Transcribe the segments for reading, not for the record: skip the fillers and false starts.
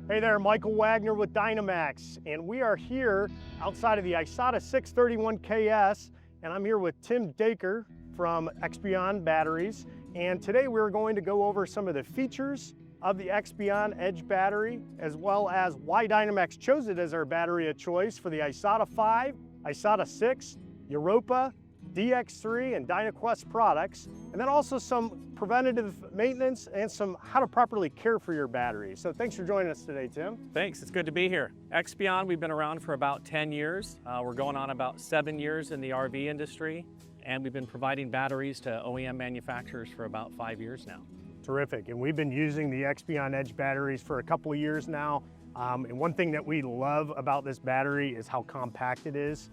Hey there, Michael Wagner with Dynamax, and we are here outside of the Isata 631KS, and I'm here with Tim Dacre from Expion batteries, and today we're going to go over some of the features of the Expion Edge battery, as well as why Dynamax chose it as our battery of choice for the Isata 5, Isata 6, Europa, DX3, and DynaQuest products, and then also some preventative maintenance and some how to properly care for your battery. So thanks for joining us today, Tim. Thanks, it's good to be here. Expion, we've been around for about 10 years. We're going on about 7 years in the RV industry, and we've been providing batteries to OEM manufacturers for about 5 years now. Terrific, and we've been using the Expion Edge batteries for a couple of years now. And one thing that we love about this battery is how compact it is.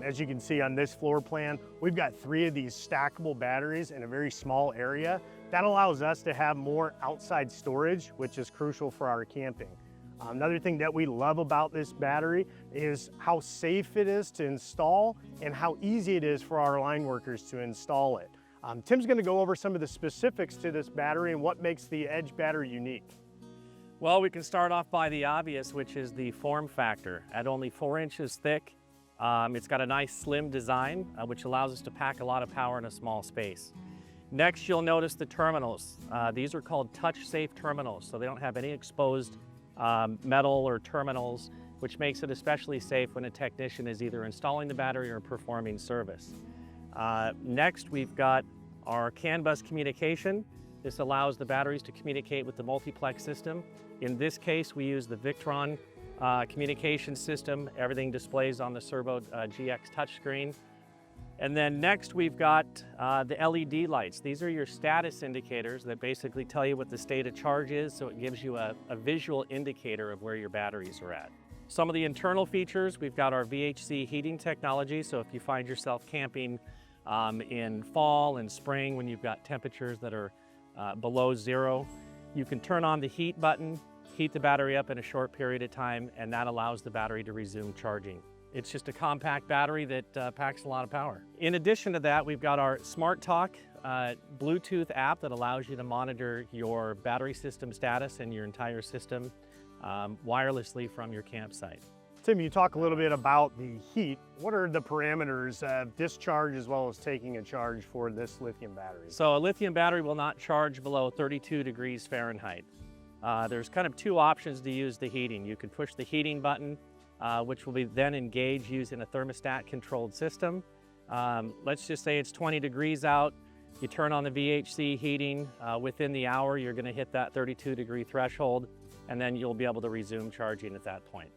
As you can see on this floor plan, we've got 3 of these stackable batteries in a very small area. That allows us to have more outside storage, which is crucial for our camping. Another thing that we love about this battery is how safe it is to install and how easy it is for our line workers to install it. Tim's going to go over some of the specifics to this battery and what makes the Edge battery unique. Well, we can start off by the obvious, which is the form factor. At only 4 inches thick, it's got a nice slim design, which allows us to pack a lot of power in a small space. Next, you'll notice the terminals. These are called touch-safe terminals, so they don't have any exposed metal or terminals, which makes it especially safe when a technician is either installing the battery or performing service. Next, we've got our CAN bus communication. This allows the batteries to communicate with the multiplex system. In this case, we use the Victron communication system. Everything displays on the Servo GX touchscreen. And then next we've got the LED lights. These are your status indicators that basically tell you what the state of charge is, so it gives you a visual indicator of where your batteries are at. Some of the internal features, we've got our VHC heating technology, so if you find yourself camping in fall and spring when you've got temperatures that are below 0, you can turn on the heat button, heat the battery up in a short period of time, and that allows the battery to resume charging. It's just a compact battery that packs a lot of power. In addition to that, we've got our Smart Talk Bluetooth app that allows you to monitor your battery system status and your entire system wirelessly from your campsite. Tim, you talk a little bit about the heat. What are the parameters of discharge as well as taking a charge for this lithium battery? So a lithium battery will not charge below 32 degrees Fahrenheit. There's kind of 2 options to use the heating. You can push the heating button, which will be then engaged using a thermostat controlled system. Let's just say it's 20 degrees out. You turn on the VHC heating. Within the hour, you're going to hit that 32 degree threshold, and then you'll be able to resume charging at that point.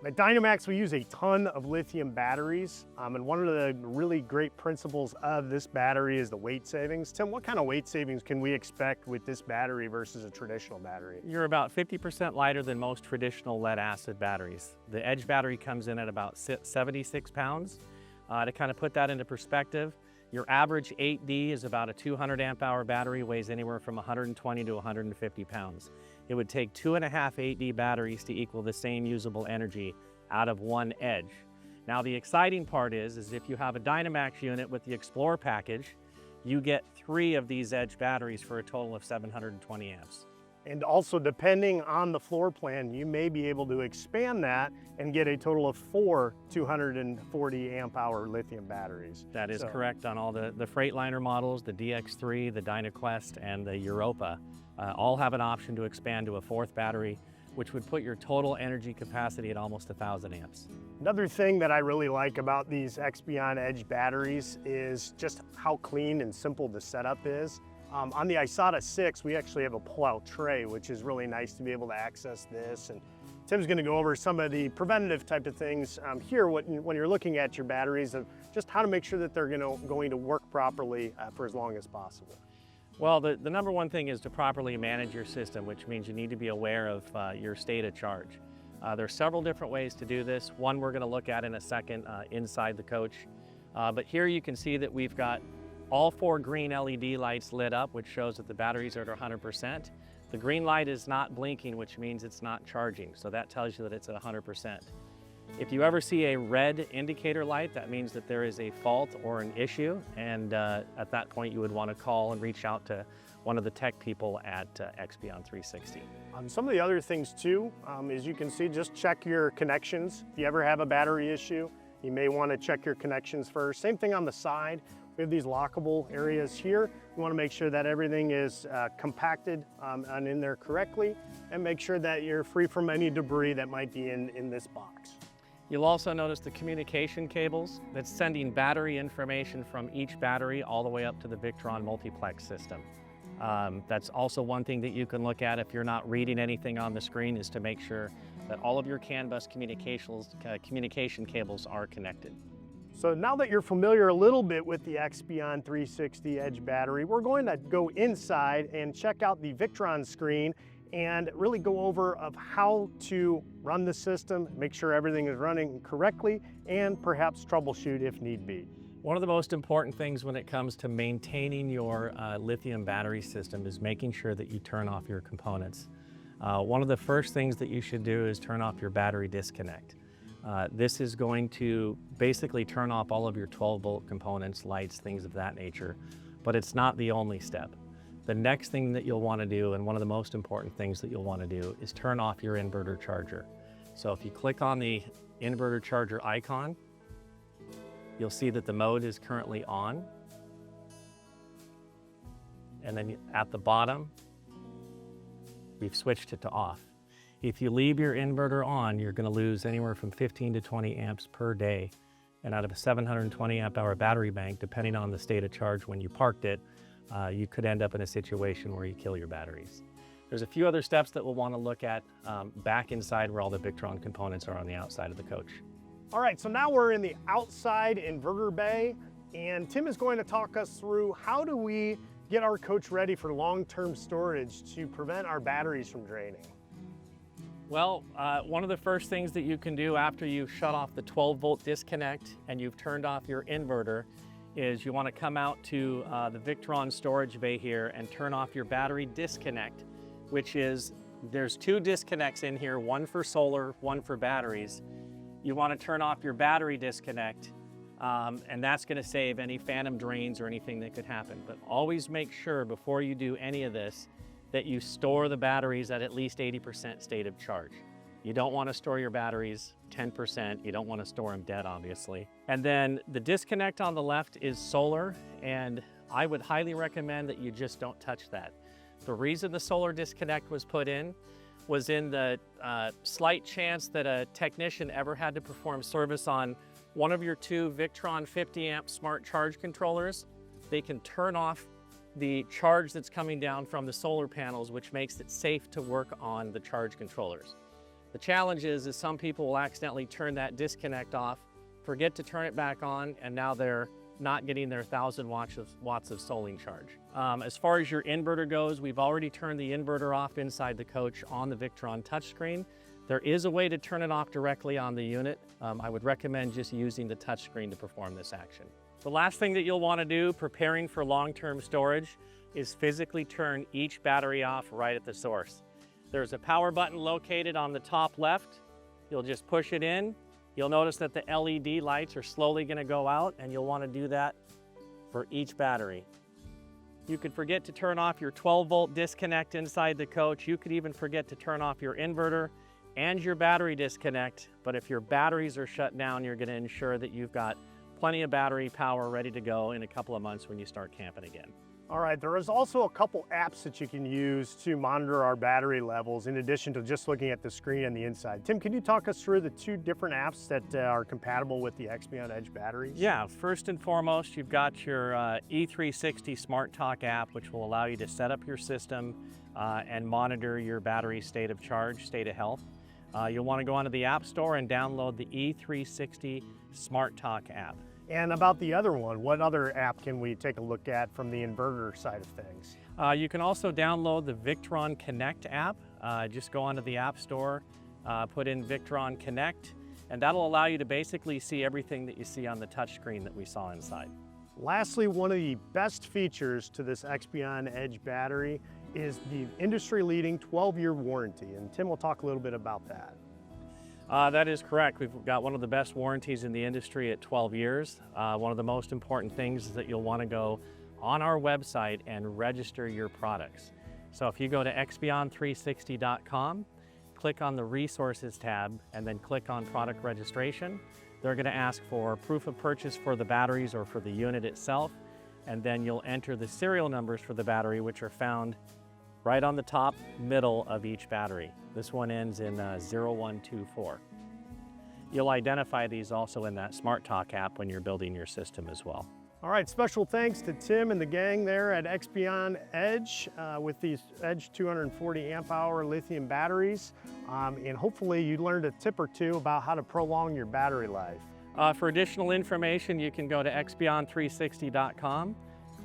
At Dynamax, we use a ton of lithium batteries, and one of the really great principles of this battery is the weight savings. Tim, what kind of weight savings can we expect with this battery versus a traditional battery? You're about 50% lighter than most traditional lead acid batteries. The Edge battery comes in at about 76 pounds. To kind of put that into perspective, your average 8D is about a 200 amp hour battery, weighs anywhere from 120 to 150 pounds. It would take 2.5 8D batteries to equal the same usable energy out of one Edge. Now the exciting part is if you have a Dynamax unit with the Explorer package, you get 3 of these Edge batteries for a total of 720 amps. And also, depending on the floor plan, you may be able to expand that and get a total of 4 240 amp hour lithium batteries. That is correct on all the Freightliner models, the DX3, the DynaQuest, and the Europa. All have an option to expand to a 4th battery, which would put your total energy capacity at almost 1,000 amps. Another thing that I really like about these Expion Edge batteries is just how clean and simple the setup is. On the Isata 6, we actually have a pull-out tray, which is really nice to be able to access this. And Tim's going to go over some of the preventative type of things here when you're looking at your batteries, of just how to make sure that they're going to work properly for as long as possible. Well, the number one thing is to properly manage your system, which means you need to be aware of your state of charge. There are several different ways to do this. One we're going to look at in a second inside the coach. But here you can see that we've got all 4 green LED lights lit up, which shows that the batteries are at 100%. The green light is not blinking, which means it's not charging. So that tells you that it's at 100%. If you ever see a red indicator light, that means that there is a fault or an issue, and at that point you would want to call and reach out to one of the tech people at Expion 360. Some of the other things too, as you can see, just check your connections. If you ever have a battery issue, you may want to check your connections first. Same thing on the side. We have these lockable areas here. You want to make sure that everything is compacted and in there correctly, and make sure that you're free from any debris that might be in this box. You'll also notice the communication cables that's sending battery information from each battery all the way up to the Victron multiplex system. That's also one thing that you can look at if you're not reading anything on the screen, is to make sure that all of your CAN bus communication cables are connected. So now that you're familiar a little bit with the Expion 360 Edge battery, we're going to go inside and check out the Victron screen and really go over of how to run the system, make sure everything is running correctly, and perhaps troubleshoot if need be. One of the most important things when it comes to maintaining your lithium battery system is making sure that you turn off your components. One of the first things that you should do is turn off your battery disconnect. This is going to basically turn off all of your 12-volt components, lights, things of that nature, but it's not the only step. The next thing that you'll want to do, and one of the most important things that you'll want to do, is turn off your inverter charger. So if you click on the inverter charger icon, you'll see that the mode is currently on. And then at the bottom, we've switched it to off. If you leave your inverter on, you're going to lose anywhere from 15 to 20 amps per day. And out of a 720 amp hour battery bank, depending on the state of charge when you parked it, you could end up in a situation where you kill your batteries. There's a few other steps that we'll want to look at back inside where all the Victron components are on the outside of the coach. All right, so now we're in the outside inverter bay, and Tim is going to talk us through how do we get our coach ready for long-term storage to prevent our batteries from draining. Well, one of the first things that you can do after you've shut off the 12-volt disconnect and you've turned off your inverter is you want to come out to the Victron storage bay here and turn off your battery disconnect, which is, there's two disconnects in here, one for solar, one for batteries. You want to turn off your battery disconnect, and that's going to save any phantom drains or anything that could happen. But always make sure before you do any of this that you store the batteries at least 80% state of charge. You don't want to store your batteries 10%. You don't want to store them dead, obviously. And then the disconnect on the left is solar, and I would highly recommend that you just don't touch that. The reason the solar disconnect was put in was in the slight chance that a technician ever had to perform service on one of your two Victron 50 amp smart charge controllers. They can turn off the charge that's coming down from the solar panels, which makes it safe to work on the charge controllers. The challenge is some people will accidentally turn that disconnect off, forget to turn it back on, and now they're not getting their 1,000 watts of solar charge. As far as your inverter goes, we've already turned the inverter off inside the coach on the Victron touchscreen. There is a way to turn it off directly on the unit. I would recommend just using the touchscreen to perform this action. The last thing that you'll want to do preparing for long-term storage is physically turn each battery off right at the source. There's a power button located on the top left. You'll just push it in. You'll notice that the LED lights are slowly going to go out, and you'll want to do that for each battery. You could forget to turn off your 12-volt disconnect inside the coach. You could even forget to turn off your inverter and your battery disconnect. But if your batteries are shut down, you're going to ensure that you've got plenty of battery power ready to go in a couple of months when you start camping again. All right, there is also a couple apps that you can use to monitor our battery levels in addition to just looking at the screen on the inside. Tim, can you talk us through the two different apps that are compatible with the Expion Edge batteries? Yeah, first and foremost, you've got your E360 Smart Talk app, which will allow you to set up your system and monitor your battery state of charge, state of health. You'll want to go onto the App Store and download the E360 Smart Talk app. And about the other one, what other app can we take a look at from the inverter side of things? You can also download the Victron Connect app. Just go onto the App Store, put in Victron Connect, and that'll allow you to basically see everything that you see on the touchscreen that we saw inside. Lastly, one of the best features to this Expion Edge battery is the industry-leading 12-year warranty, and Tim will talk a little bit about that. That is correct. We've got one of the best warranties in the industry at 12 years. One of the most important things is that you'll want to go on our website and register your products. So if you go to Expion360.com, click on the Resources tab, and then click on Product Registration, they're going to ask for proof of purchase for the batteries or for the unit itself, and then you'll enter the serial numbers for the battery, which are found right on the top middle of each battery. This one ends in 0124. You'll identify these also in that Smart Talk app when you're building your system as well. All right, special thanks to Tim and the gang there at Expion Edge with these Edge 240 amp hour lithium batteries. And hopefully you learned a tip or two about how to prolong your battery life. For additional information, you can go to Expion360.com,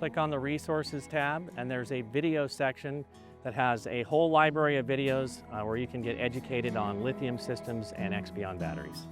click on the Resources tab, and there's a video section that has a whole library of videos where you can get educated on lithium systems and Expion batteries.